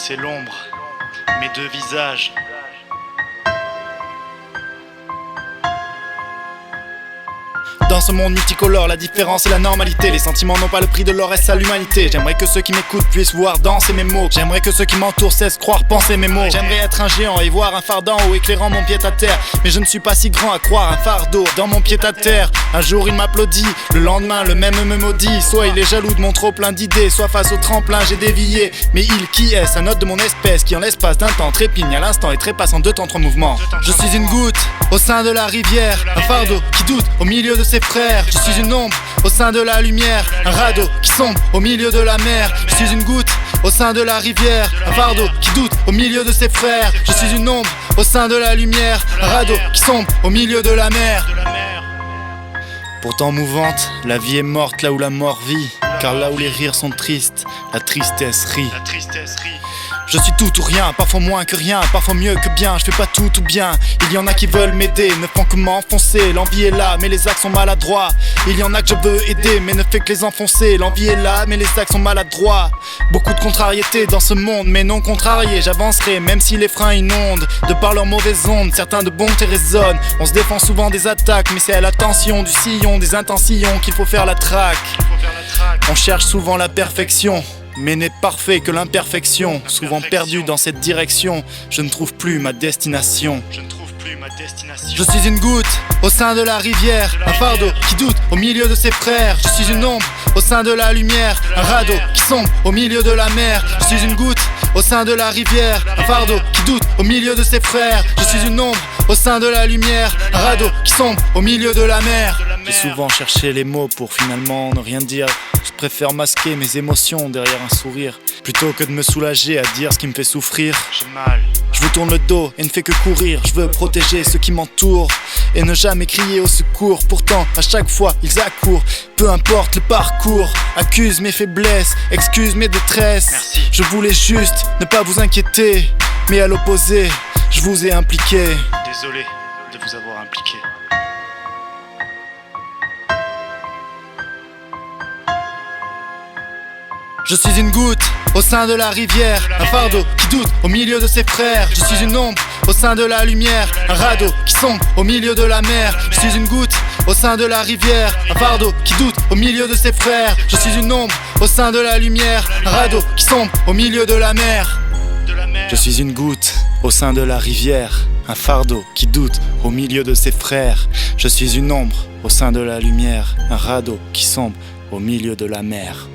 C'est l'ombre, mes deux visages. Dans ce monde multicolore, la différence est la normalité. Les sentiments n'ont pas le prix de l'or, est à l'humanité. J'aimerais que ceux qui m'écoutent puissent voir danser mes mots. J'aimerais que ceux qui m'entourent cessent croire penser mes mots. J'aimerais être un géant et voir un phare d'en haut éclairant mon pied à terre. Mais je ne suis pas si grand à croire un fardeau dans mon pied à terre. Un jour il m'applaudit, le lendemain le même me maudit. Soit il est jaloux de mon trop plein d'idées, soit face au tremplin j'ai dévié. Mais il qui est-ce? Un autre de mon espèce qui en l'espace d'un temps trépigne à l'instant et trépasse en 2 temps 3 mouvements. Je suis une goutte au sein de la rivière, un fardeau qui doute au milieu de ses frères. Je suis une ombre au sein de la lumière, un radeau qui sombre au milieu de la mer. Je suis une goutte au sein de la rivière, un fardeau qui doute au milieu de ses frères. Je suis une ombre au sein de la lumière, un radeau qui sombre au milieu de la mer. Pourtant mouvante, la vie est morte là où la mort vit. Car là où les rires sont tristes, la tristesse rit. Je suis tout ou rien, parfois moins que rien, parfois mieux que bien, je fais pas tout ou bien. Il y en a qui veulent m'aider, ne font que m'enfoncer. L'envie est là, mais les actes sont maladroits. Il y en a que je veux aider, mais ne fait que les enfoncer. L'envie est là, mais les actes sont maladroits. Beaucoup de contrariétés dans ce monde, mais non contrarié, j'avancerai, même si les freins inondent. De par leurs mauvaises ondes, certains de bonté résonnent. On se défend souvent des attaques, mais c'est à la tension du sillon, des intentions qu'il faut faire la traque. On cherche souvent la perfection, mais n'est parfait que l'imperfection. Souvent perdu dans cette direction, je ne trouve plus ma destination. Je suis une goutte au sein de la rivière, un fardeau qui doute au milieu de ses frères. Je suis une ombre au sein de la lumière, un radeau qui sombre au milieu de la mer. Je suis une goutte au sein de la rivière, un fardeau qui doute au milieu de ses frères. Je suis une ombre au sein de la lumière, un radeau qui sombre au milieu de la mer. J'ai souvent cherché les mots pour finalement ne rien dire. Je préfère masquer mes émotions derrière un sourire, plutôt que de me soulager à dire ce qui me fait souffrir. J'ai mal. Je vous tourne le dos et ne fais que courir. Je veux protéger ceux qui m'entourent et ne jamais crier au secours. Pourtant à chaque fois ils accourent. Peu importe le parcours, accuse mes faiblesses, excuse mes détresses. Merci. Je voulais juste ne pas vous inquiéter, mais à l'opposé, je vous ai impliqué. Désolé de vous avoir impliqué. Je suis une goutte au sein de la rivière, un fardeau qui doute au milieu de ses frères. Je suis une ombre au sein de la lumière, un radeau qui sombre au milieu de la mer. Je suis une goutte au sein de la rivière, un fardeau qui doute au milieu de ses frères. Je suis une ombre au sein de la lumière, un radeau qui sombre au milieu de la mer. Je suis une goutte au sein de la rivière, un fardeau qui doute au milieu de ses frères. Je suis une ombre au sein de la lumière, un radeau qui sombre au milieu de la mer.